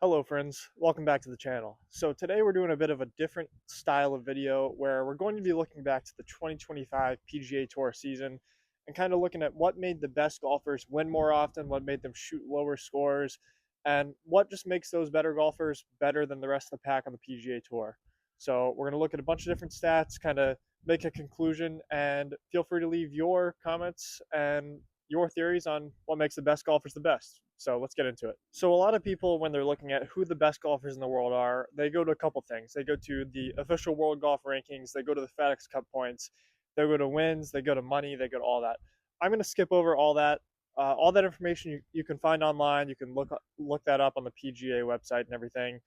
Hello friends, welcome back to the channel. So today we're doing a bit of a different style of video where we're going to be looking back to the 2025 PGA Tour season and kind of looking at what made the best golfers win more often, what made them shoot lower scores, and what just makes those better golfers better than the rest of the pack on the PGA Tour. So we're going to look at a bunch of different stats, kind of make a conclusion, and feel free to leave your comments and your theories on what makes the best golfers the best. So let's get into it. So a lot of people, when they're looking at who the best golfers in the world are, they go to a couple things. They go to the official world golf rankings, they go to the FedEx Cup points, they go to wins, they go to money, they go to all that. I'm going to skip over all that. All that information you can find online. You can look that up on the PGA website and everything.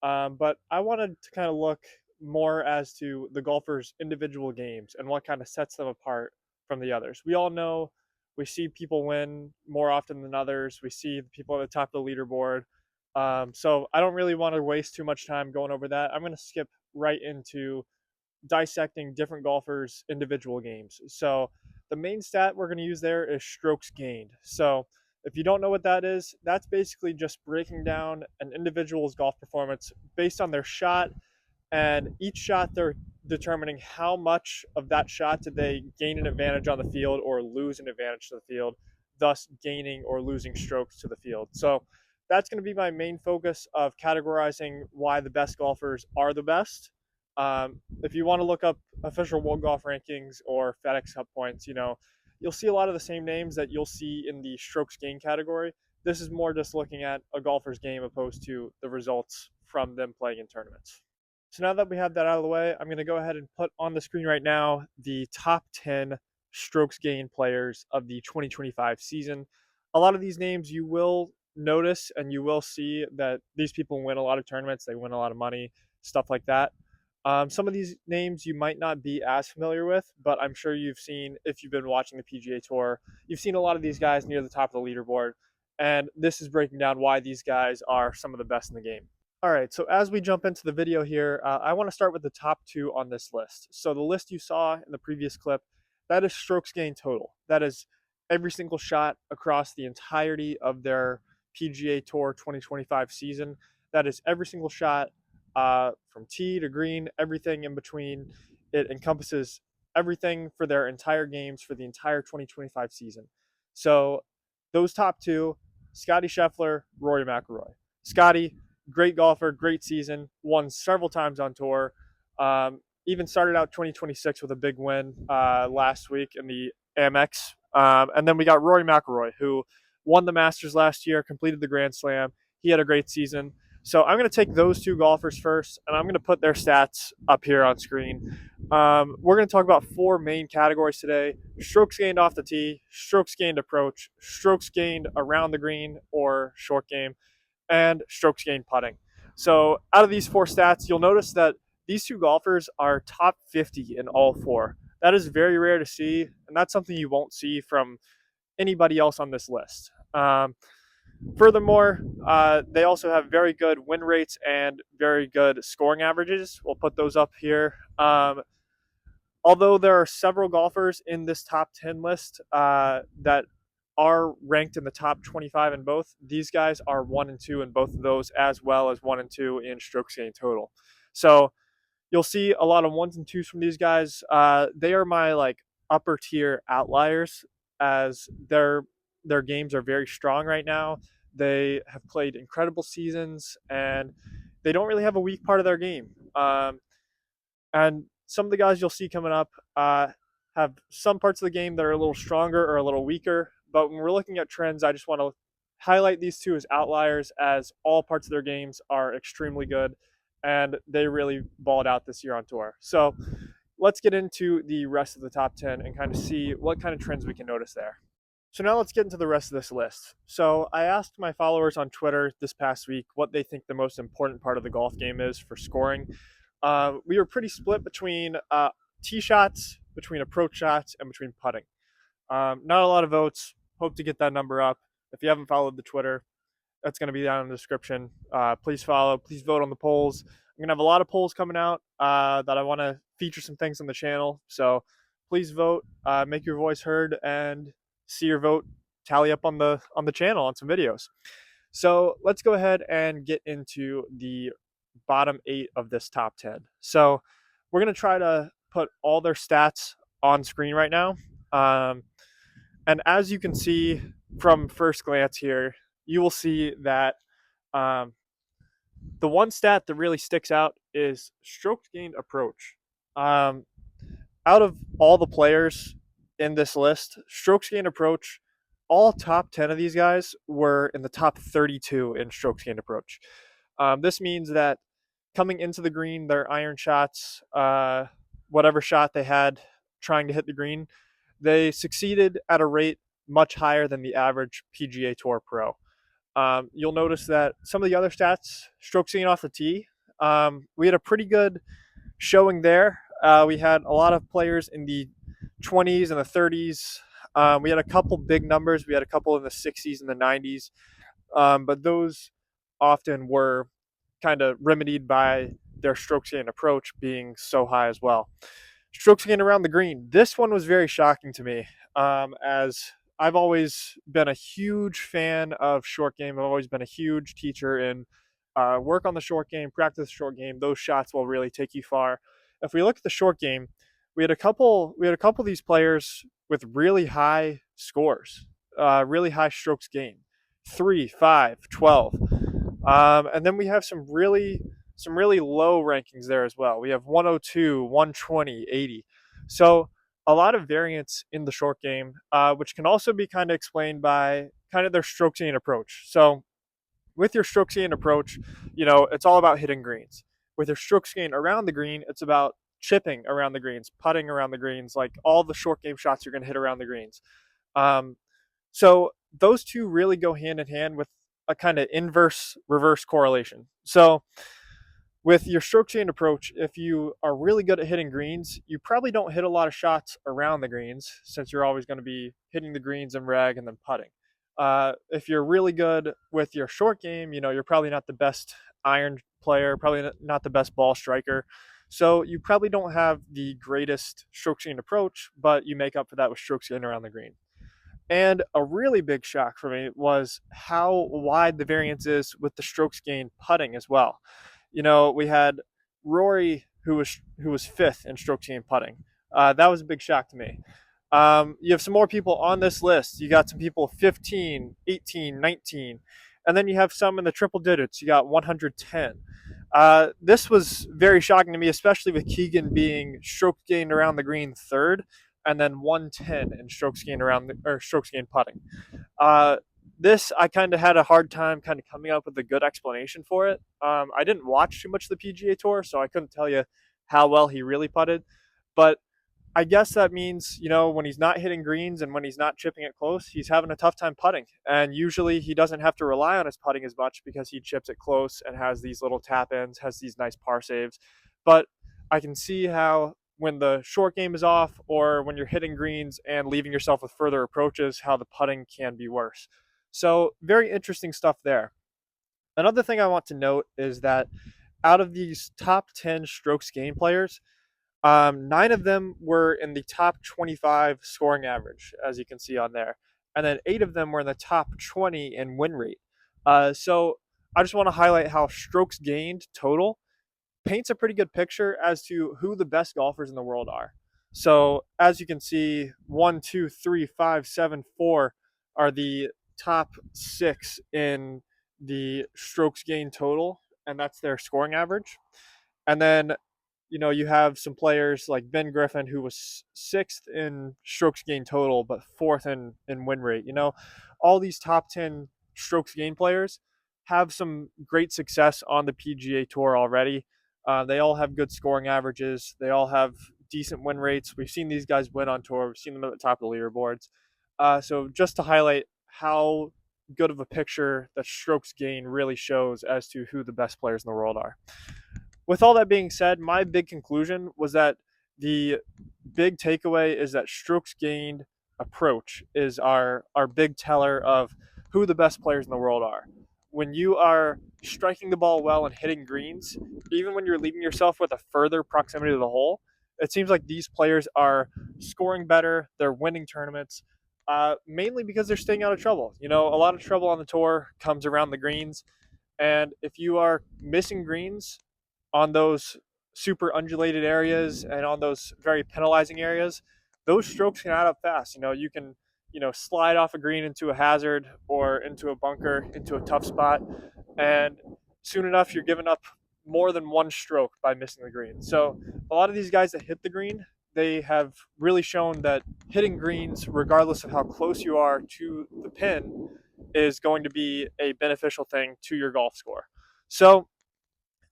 But I wanted to kind of look more as to the golfers' individual games and what kind of sets them apart from the others. We all know we see people win more often than others. We see the people at the top of the leaderboard. So I don't really want to waste too much time going over that. I'm going to skip right into dissecting different golfers' individual games. So the main stat we're going to use there is strokes gained. So if you don't know what that is, that's basically just breaking down an individual's golf performance based on their shot, and each shot they're determining how much of that shot did they gain an advantage on the field or lose an advantage to the field, thus gaining or losing strokes to the field. So that's going to be my main focus of categorizing why the best golfers are the best. If you want to look up official world golf rankings or FedEx Cup points, you'll see a lot of the same names that you'll see in the strokes gain category. This is more just looking at a golfer's game opposed to the results from them playing in tournaments. So now that we have that out of the way, I'm going to go ahead and put on the screen right now the top 10 strokes gained players of the 2025 season. A lot of these names you will notice and you will see that these people win a lot of tournaments, they win a lot of money, stuff like that. Some of these names you might not be as familiar with, but I'm sure you've seen, if you've been watching the PGA Tour, you've seen a lot of these guys near the top of the leaderboard. And this is breaking down why these guys are some of the best in the game. All right, so as we jump into the video here, I want to start with the top two on this list. So the list you saw in the previous clip, that is strokes gained total. That is every single shot across the entirety of their PGA Tour 2025 season. That is every single shot from tee to green, everything in between. It encompasses everything for their entire games for the entire 2025 season. So those top two, Scotty Scheffler, Rory McIlroy. Scotty, great golfer, great season, won several times on tour. Even started out 2026 with a big win last week in the Amex. And then we got Rory McIlroy, who won the Masters last year, completed the Grand Slam. He had a great season. So I'm going to take those two golfers first, and I'm going to put their stats up here on screen. We're going to talk about four main categories today: strokes gained off the tee, strokes gained approach, strokes gained around the green or short game, and strokes gained putting. So out of these four stats, you'll notice that these two golfers are top 50 in all four. That is very rare to see, and that's something you won't see from anybody else on this list. Furthermore, they also have very good win rates and very good scoring averages. We'll put those up here. Although there are several golfers in this top 10 list that are ranked in the top 25 in both, these guys are 1 and 2 in both of those, as well as 1 and 2 in strokes gained total. So you'll see a lot of 1s and 2s from these guys. They are my upper tier outliers, as their games are very strong right now. They have played incredible seasons, and they don't really have a weak part of their game. And some of the guys you'll see coming up have some parts of the game that are a little stronger or a little weaker. But when we're looking at trends, I just want to highlight these two as outliers, as all parts of their games are extremely good, and they really balled out this year on tour. So let's get into the rest of the top 10 and kind of see what kind of trends we can notice there. So now let's get into the rest of this list. So I asked my followers on Twitter this past week what they think the most important part of the golf game is for scoring. We were pretty split between tee shots, between approach shots, and between putting. Not a lot of votes. Hope to get that number up. If you haven't followed the Twitter, that's going to be down in the description. Please follow. Please vote on the polls. I'm going to have a lot of polls coming out that I want to feature some things on the channel. So please vote, make your voice heard, and see your vote tally up on the channel on some videos. So let's go ahead and get into the bottom 8 of this top 10. So we're going to try to put all their stats on screen right now. Um, and as you can see from first glance here, you will see that um, the one stat that really sticks out is strokes gained approach. Um, Out of all the players in this list, strokes gained approach, all top 10 of these guys were in the top 32 in strokes gained approach. This means that coming into the green, their iron shots, whatever shot they had trying to hit the green, they succeeded at a rate much higher than the average PGA Tour pro. You'll notice that some of the other stats, strokes gained off the tee, we had a pretty good showing there. We had a lot of players in the 20s and the 30s. We had a couple big numbers. We had a couple in the 60s and the 90s, but those often were kind of remedied by their strokes gained approach being so high as well. Strokes gained around the green. This one was very shocking to me, as I've always been a huge fan of short game. I've always been a huge teacher in work on the short game, practice the short game. Those shots will really take you far. If we look at the short game, we had a couple of these players with really high scores, really high strokes gained, 3, 5, 12. And then we have some really low rankings there as well. We have 102, 120, 80. So a lot of variance in the short game, which can also be kind of explained by kind of their stroke gain approach. So with your stroke gain approach, it's all about hitting greens. With your stroke gain around the green, it's about chipping around the greens, putting around the greens, like all the short game shots you're going to hit around the greens. Um, so those two really go hand in hand with a kind of inverse reverse correlation. So with your stroke chain approach, if you are really good at hitting greens, you probably don't hit a lot of shots around the greens since you're always going to be hitting the greens and rag and then putting. If you're really good with your short game, you're probably not the best iron player, probably not the best ball striker. So you probably don't have the greatest stroke chain approach, but you make up for that with stroke gain around the green. And a really big shock for me was how wide the variance is with the strokes gained putting as well. We had Rory who was fifth in strokes gained putting. That was a big shock to me. You have some more people on this list. You got some people 15, 18, 19, and then you have some in the triple digits. You got 110. This was very shocking to me, especially with Keegan being stroke gained around the green third, and then 110 in strokes gained strokes gained putting. Uh, this I kind of had a hard time kind of coming up with a good explanation for it. I didn't watch too much of the PGA Tour, so I couldn't tell you how well he really putted, but I guess that means, when he's not hitting greens and when he's not chipping it close, he's having a tough time putting. And usually he doesn't have to rely on his putting as much because he chips it close and has these little tap ins, has these nice par saves. But I can see how when the short game is off or when you're hitting greens and leaving yourself with further approaches, how the putting can be worse. So, very interesting stuff there. Another thing I want to note is that out of these top 10 strokes gain players, 9 of them were in the top 25 scoring average, as you can see on there. And then 8 of them were in the top 20 in win rate. So I just want to highlight how strokes gained total paints a pretty good picture as to who the best golfers in the world are. So as you can see, 1, 2, 3, 5, 7, 4 are the top 6 in the strokes gained total, and that's their scoring average. And then you have some players like Ben Griffin, who was sixth in strokes gained total, but fourth in win rate. All these top 10 strokes gained players have some great success on the PGA Tour already. They all have good scoring averages. They all have decent win rates. We've seen these guys win on tour. We've seen them at the top of the leaderboards. So just to highlight how good of a picture that strokes gain really shows as to who the best players in the world are. With all that being said, my big conclusion was that the big takeaway is that strokes gained approach is our big teller of who the best players in the world are. When you are striking the ball well and hitting greens, even when you're leaving yourself with a further proximity to the hole, it seems like these players are scoring better, they're winning tournaments, mainly because they're staying out of trouble. You know, a lot of trouble on the tour comes around the greens, and if you are missing greens on those super undulated areas and on those very penalizing areas, those strokes can add up fast. You know, you can, slide off a green into a hazard or into a bunker, into a tough spot, and soon enough you're giving up more than one stroke by missing the green. So a lot of these guys that hit the green, they have really shown that hitting greens, regardless of how close you are to the pin, is going to be a beneficial thing to your golf score. So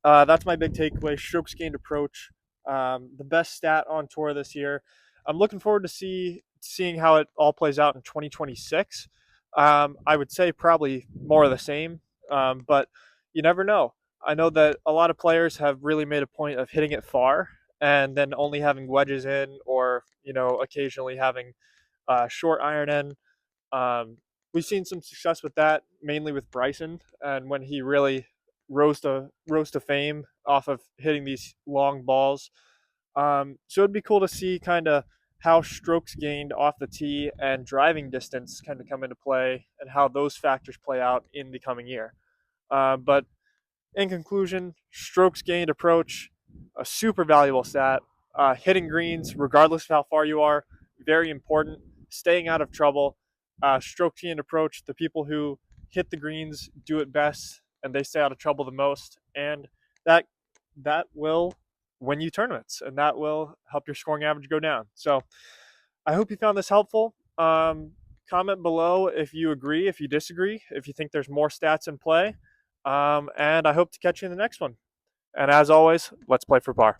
that's my big takeaway. Strokes gained approach, the best stat on tour this year. I'm looking forward to seeing how it all plays out in 2026. I would say probably more of the same, but you never know. I know that a lot of players have really made a point of hitting it far and then only having wedges in, or occasionally having short iron in. Um, we've seen some success with that, mainly with Bryson, and when he really rose to fame off of hitting these long balls. So it'd be cool to see kind of how strokes gained off the tee and driving distance kind of come into play, and how those factors play out in the coming year. But in conclusion, strokes gained approach, a super valuable stat. Hitting greens, regardless of how far you are, very important. Staying out of trouble. Stroke gained approach, the people who hit the greens do it best, and they stay out of trouble the most. And that will win you tournaments, and that will help your scoring average go down. So I hope you found this helpful. Comment below if you agree, if you disagree, if you think there's more stats in play. And I hope to catch you in the next one. And as always, let's play for par.